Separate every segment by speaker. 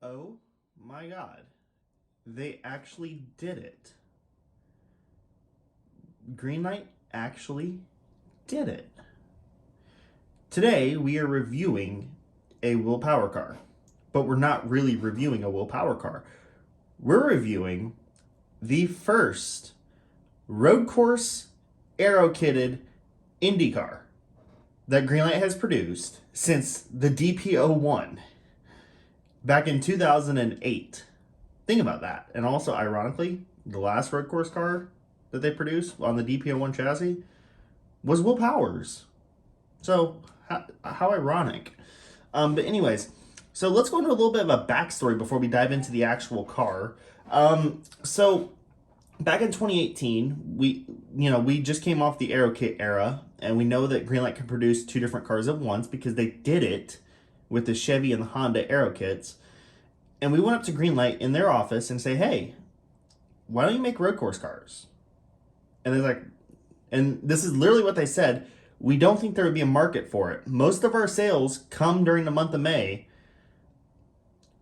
Speaker 1: Oh my God. They actually did it. Greenlight actually did it. Today we are reviewing a Will Power car, but we're not really reviewing a Will Power car. We're reviewing the first road course aero kitted Indy car that Greenlight has produced since the DP01 back in 2008. Think about that. And also, ironically, the last road course car that they produced on the DP01 chassis was Will Power's. So, how ironic. But anyways, so let's go into a little bit of a backstory before we dive into the actual car. So back in 2018, we just came off the Aero Kit era, and we know that Greenlight can produce two different cars at once because they did it with the Chevy and the Honda Aero Kits. And we went up to Greenlight in their office and say, hey, why don't you make road course cars? And they're like, and this is literally what they said, we don't think there would be a market for it. Most of our sales come during the month of May,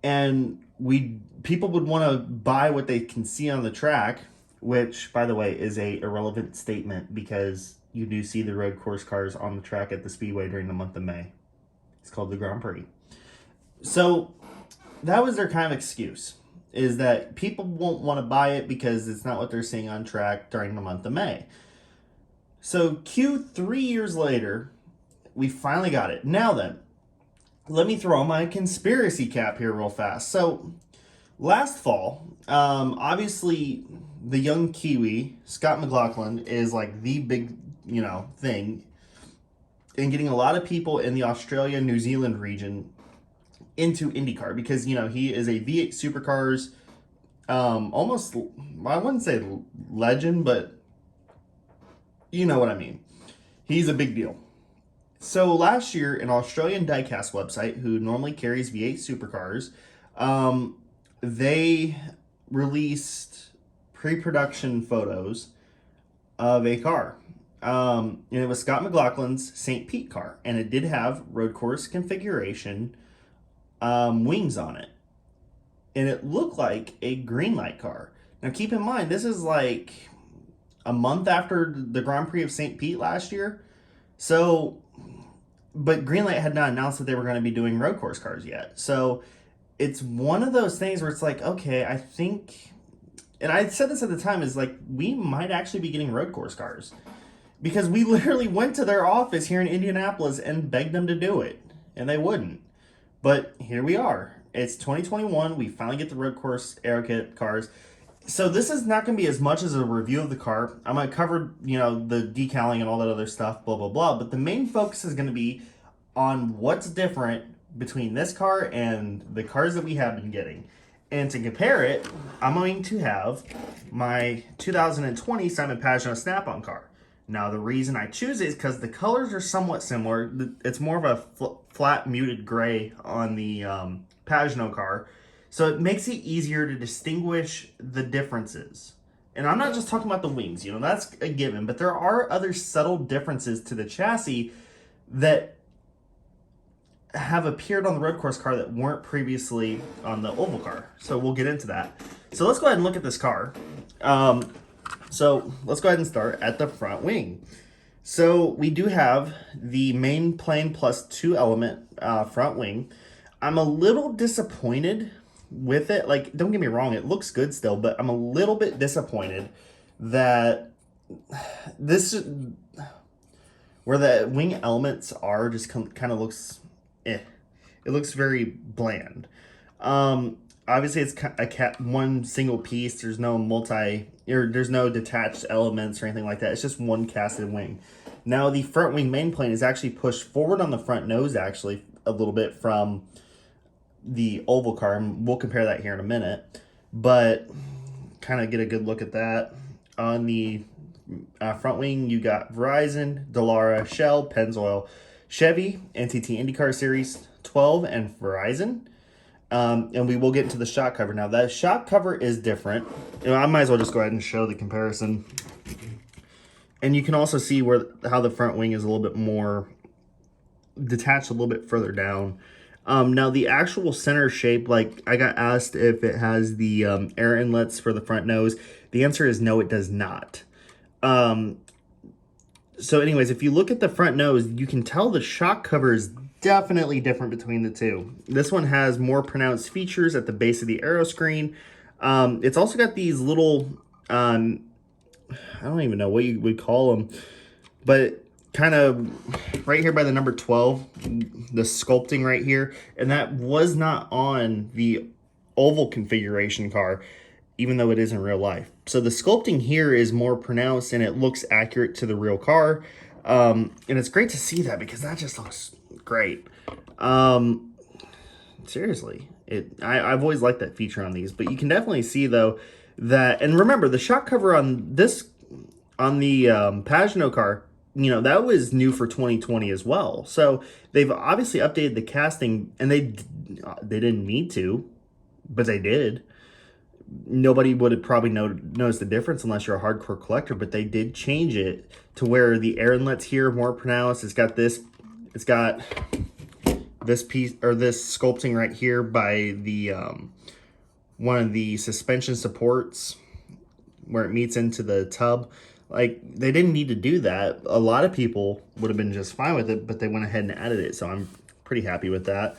Speaker 1: and people would want to buy what they can see on the track, which, by the way, is a irrelevant statement because you do see the road course cars on the track at the Speedway during the month of May. It's called the Grand Prix. So that was their kind of excuse, is that people won't want to buy it because it's not what they're seeing on track during the month of May. So 3 years later, we finally got it. Now then, let me throw on my conspiracy cap here real fast. So last fall, obviously the young Kiwi, Scott McLaughlin, is like the big, thing in getting a lot of people in the Australia, New Zealand region into IndyCar because, he is a V8 Supercars, almost, I wouldn't say legend, but you know what I mean. He's a big deal. So last year, an Australian diecast website who normally carries V8 Supercars, they released pre-production photos of a car. And it was Scott McLaughlin's St. Pete car, and it did have road course configuration wings on it. And it looked like a Greenlight car. Now keep in mind, this is like a month after the Grand Prix of St. Pete last year. So, but Greenlight had not announced that they were going to be doing road course cars yet. So it's one of those things where it's like, okay, I think, and I said this at the time, is like, we might actually be getting road course cars. Because we literally went to their office here in Indianapolis and begged them to do it. And they wouldn't. But here we are. It's 2021. We finally get the road course aero kit cars. So this is not going to be as much as a review of the car. I'm going to cover, the decaling and all that other stuff, blah, blah, blah. But the main focus is going to be on what's different between this car and the cars that we have been getting. And to compare it, I'm going to have my 2020 Simon Pagenaud Snap-on car. Now, the reason I choose it is because the colors are somewhat similar. It's more of a flat muted gray on the Pagenaud car. So it makes it easier to distinguish the differences. And I'm not just talking about the wings, that's a given. But there are other subtle differences to the chassis that have appeared on the road course car that weren't previously on the oval car. So we'll get into that. So let's go ahead and look at this car. So let's go ahead and start at the front wing. So we do have the main plane plus 2 element front wing. I'm a little disappointed with it. Like, don't get me wrong, it looks good still, but I'm a little bit disappointed that this, where the wing elements are, just kind of looks, it looks very bland. Obviously it's one single piece. There's no there's no detached elements or anything like that. It's just one casted wing. Now the front wing main plane is actually pushed forward on the front nose actually a little bit from the oval car, and we'll compare that here in a minute, but kind of get a good look at that. On the front wing, you got Verizon, Dallara, Shell, Pennzoil, Chevy, NTT IndyCar Series 12, and Verizon. And we will get into the shock cover. Now, that shock cover is different. I might as well just go ahead and show the comparison. And you can also see how the front wing is a little bit more detached, a little bit further down. Now the actual center shape, like I got asked if it has the air inlets for the front nose. The answer is no, it does not. So anyways, if you look at the front nose, you can tell the shock cover is definitely different between the two. This one has more pronounced features at the base of the aero screen. It's also got these little, I don't even know what you would call them, but kind of right here by the number 12, the sculpting right here, and that was not on the oval configuration car, even though it is in real life. So the sculpting here is more pronounced and it looks accurate to the real car. And it's great to see that because that just looks great. Seriously, I've always liked that feature on these, but you can definitely see though that, and remember the shock cover on this, on the Pagano car, you know, that was new for 2020 as well. So they've obviously updated the casting, and they didn't need to, but they did. Nobody would have probably noticed the difference unless you're a hardcore collector, but they did change it to where the air inlets here are more pronounced. It's got this piece, or this sculpting right here by the one of the suspension supports where it meets into the tub. Like, they didn't need to do that. A lot of people would have been just fine with it, but they went ahead and added it, so I'm pretty happy with that.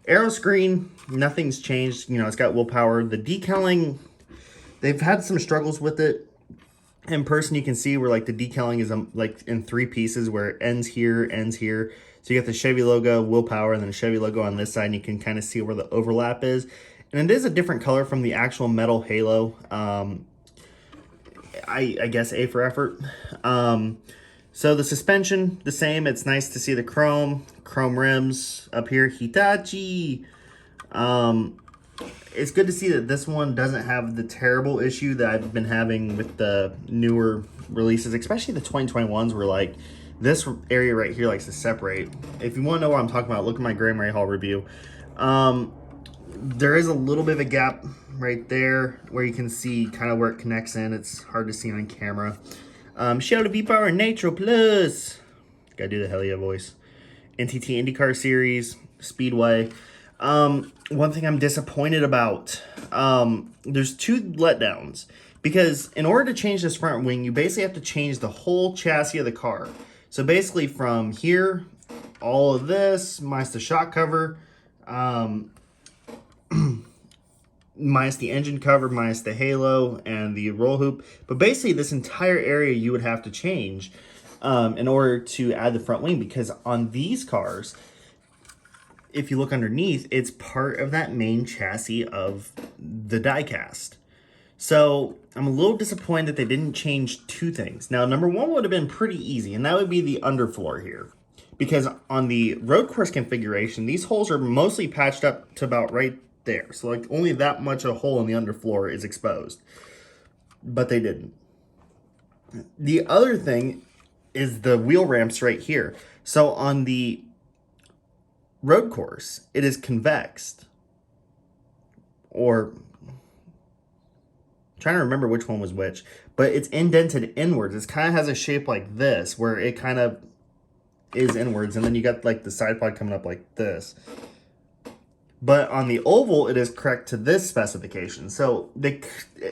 Speaker 1: Aero screen, nothing's changed. You know, it's got willpower. The decaling, they've had some struggles with it. In person, you can see where like the decaling is like in 3 pieces, where it ends here, ends here. So you got the Chevy logo, willpower, and then the Chevy logo on this side, and you can kind of see where the overlap is. And it is a different color from the actual metal halo. I guess A for effort. So the suspension, the same. It's nice to see the chrome rims up here. Hitachi. It's good to see that this one doesn't have the terrible issue that I've been having with the newer releases, especially the 2021s, where like this area right here likes to separate. If you want to know what I'm talking about, look at my Grand Ray Hall review. There is a little bit of a gap right there where you can see kind of where it connects in. It's hard to see on camera. Shout out to V-Power Nitro Plus. Gotta do the hell yeah voice. NTT IndyCar Series, Speedway. One thing I'm disappointed about, there's 2 letdowns. Because in order to change this front wing, you basically have to change the whole chassis of the car. So basically from here, all of this, minus the shock cover, minus the engine cover, minus the halo and the roll hoop. But basically this entire area you would have to change in order to add the front wing, because on these cars, if you look underneath, it's part of that main chassis of the diecast. So I'm a little disappointed that they didn't change 2 things. Now, number 1 would have been pretty easy, and that would be the underfloor here. Because on the road course configuration, these holes are mostly patched up to about right there. So like only that much a hole in the underfloor is exposed. But they didn't. The other thing is the wheel ramps right here. So on the road course, it is convexed. Or, I'm trying to remember which one was which. But it's indented inwards. It kind of has a shape like this, where it kind of is inwards. And then you got like the side pod coming up like this. But on the oval, it is correct to this specification. So,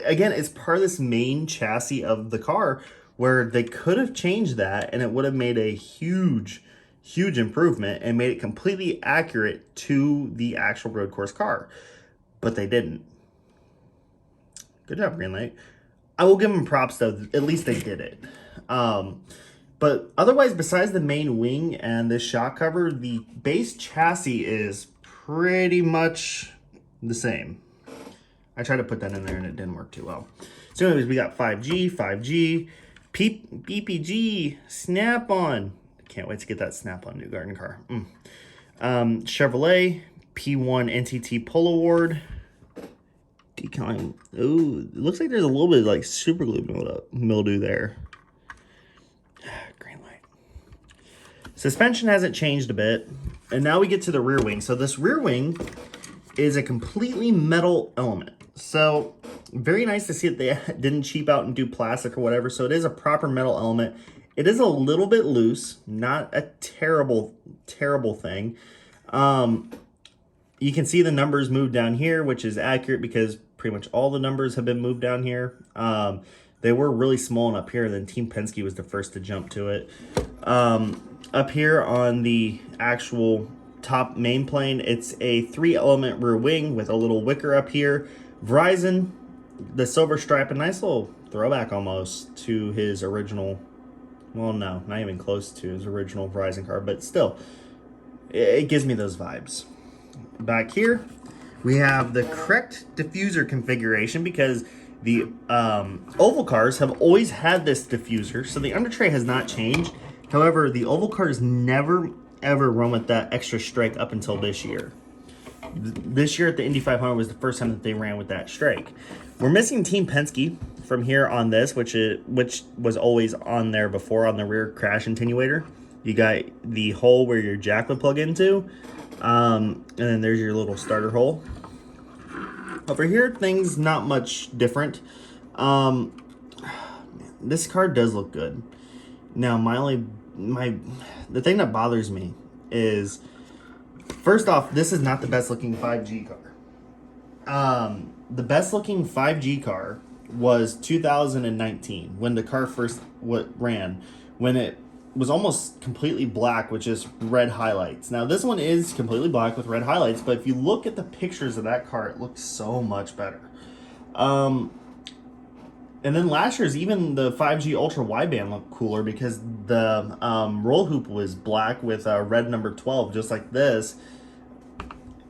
Speaker 1: again, it's part of this main chassis of the car where they could have changed that and it would have made a huge, huge improvement and made it completely accurate to the actual road course car. But they didn't. Good job, Greenlight. I will give them props, though. At least they did it. But otherwise, besides the main wing and this shock cover, the base chassis is pretty much the same. I tried to put that in there and it didn't work too well. So anyways, we got 5G, BPG, Snap-on. Can't wait to get that Snap-on new garden car. Chevrolet, P1 NTT Polo Award. Decaling. Ooh, it looks like there's a little bit of like super glue mildew there. Greenlight. Suspension hasn't changed a bit. And now we get to the rear wing. So this rear wing is a completely metal element. So very nice to see that they didn't cheap out and do plastic or whatever. So it is a proper metal element. It is a little bit loose, not a terrible, terrible thing. You can see the numbers moved down here, which is accurate because pretty much all the numbers have been moved down here. They were really small and up here, and then Team Penske was the first to jump to it. Up here on the actual top main plane, it's a 3-element rear wing with a little wicker up here. Verizon, the silver stripe, a nice little throwback almost to his original, well, no, not even close to his original Verizon car, but still, it gives me those vibes. Back here, we have the correct diffuser configuration because the oval cars have always had this diffuser, so the under tray has not changed. However, the oval cars never ever run with that extra strike up until this year. This year at the Indy 500 was the first time that they ran with that strike. We're missing Team Penske from here on this, which was always on there before on the rear crash attenuator. You got the hole where your jack would plug into, and then there's your little starter hole. Over here, things not much different. This car does look good. Now, the thing that bothers me is, first off, this is not the best looking 5G car. The best looking 5G car was 2019 when the car first ran, when it was almost completely black with just red highlights. Now this one is completely black with red highlights, but if you look at the pictures of that car, it looks so much better. And then last year's, even the 5G ultra wideband looked cooler because the roll hoop was black with a red number 12, just like this.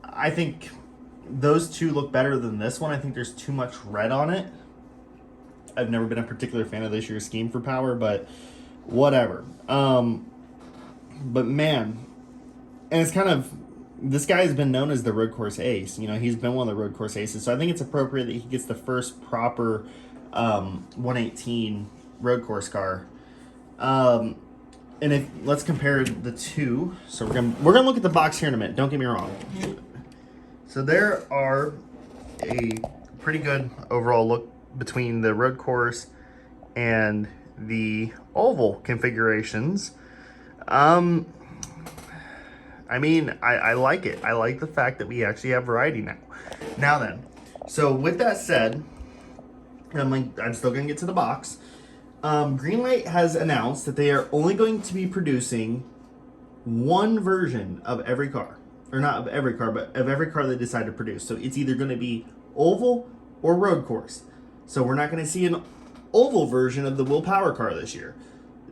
Speaker 1: I think those two look better than this one. I think there's too much red on it. I've never been a particular fan of this year's scheme for power, but whatever. But man, and it's kind of, this guy has been known as the road course ace. You know, he's been one of the road course aces, so I think it's appropriate that he gets the first proper 118 road course car. And let's compare the two. So we're gonna look at the box here in a minute. Don't get me wrong. So there are a pretty good overall look between the road course and the oval configurations. I mean, I like it. I like the fact that we actually have variety now. Now then, so with that said, I'm still gonna get to the box. Greenlight has announced that they are only going to be producing one version of every car. Or not of every car, but of every car they decide to produce. So it's either gonna be oval or road course. So we're not gonna see an oval version of the Will Power car this year.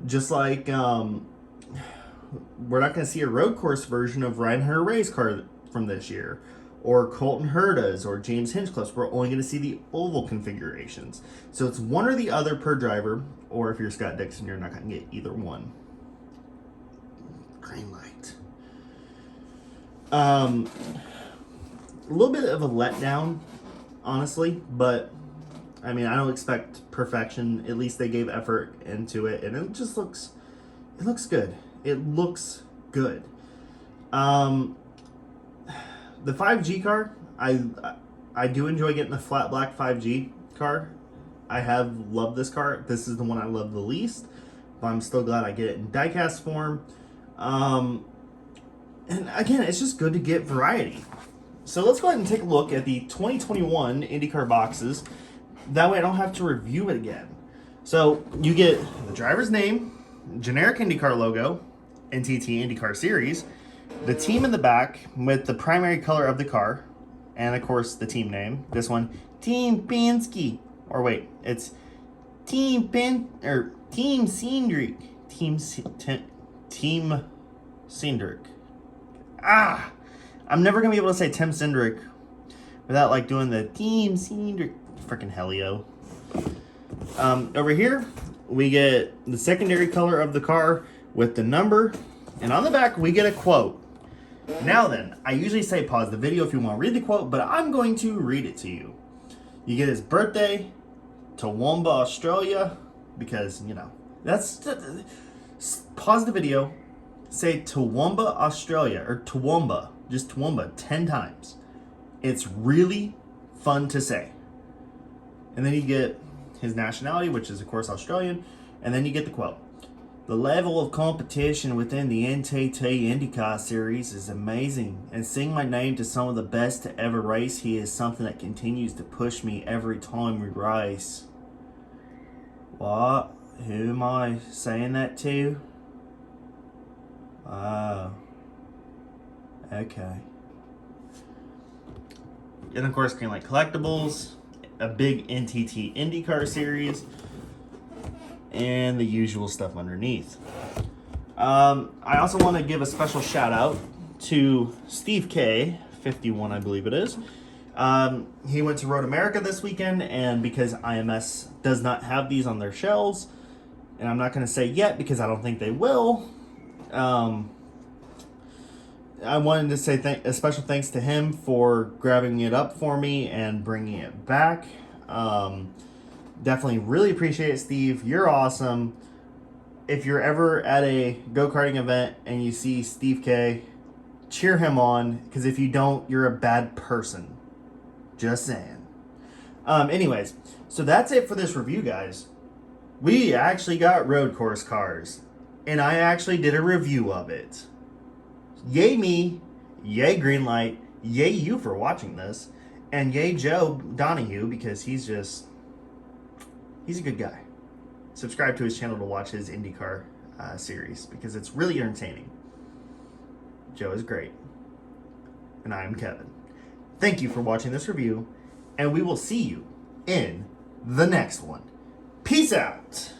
Speaker 1: Just like we're not going to see a road course version of Ryan Hunter-Reay's car from this year, or Colton Herta's, or James Hinchcliffe's. We're only going to see the oval configurations. So it's one or the other per driver, or if you're Scott Dixon, you're not going to get either one. Greenlight. A little bit of a letdown, honestly, but I mean, I don't expect perfection. At least they gave effort into it, and it just looks, it looks good. It looks good. The 5G car, I do enjoy getting the flat black 5G car. I have loved this car. This is the one I love the least, but I'm still glad I get it in diecast form. And again, it's just good to get variety. So let's go ahead and take a look at the 2021 IndyCar boxes. That way I don't have to review it again. So you get the driver's name, generic IndyCar logo, NTT IndyCar Series, the team in the back with the primary color of the car, and of course the team name. This one, Team Penske. Or wait, it's Team Cindric. Team Cindric. I'm never gonna be able to say Tim Cindric without like doing the Team Cindric. Freaking Helio. Over here, we get the secondary color of the car with the number, and on the back, we get a quote. Now then, I usually say pause the video if you want to read the quote, but I'm going to read it to you. You get his birthday, Toowoomba, Australia, because, you know, that's... Pause the video, say Toowoomba, Australia, or Toowoomba, just Toowoomba, 10 times. It's really fun to say. And then you get his nationality, which is, of course, Australian. And then you get the quote. The level of competition within the NTT IndyCar series is amazing, and seeing my name to some of the best to ever race here is something that continues to push me every time we race. What? Who am I saying that to? Oh. Okay. And of course, Greenlight Collectibles, a big NTT IndyCar series, and the usual stuff underneath. I also want to give a special shout out to Steve K, 51 I believe it is. He went to Road America this weekend, and because IMS does not have these on their shelves, and I'm not going to say yet because I don't think they will, I wanted to say a special thanks to him for grabbing it up for me and bringing it back. Definitely really appreciate it, Steve. You're awesome. If you're ever at a go-karting event and you see Steve K, cheer him on, because if you don't, you're a bad person. Just saying. Anyways, so that's it for this review, guys. We actually got road course cars, and I actually did a review of it. Yay me, yay Greenlight, yay you for watching this, and yay Joe Donahue, because he's a good guy. Subscribe to his channel to watch his IndyCar series, because it's really entertaining. Joe is great. And I am Kevin. Thank you for watching this review, and we will see you in the next one. Peace out!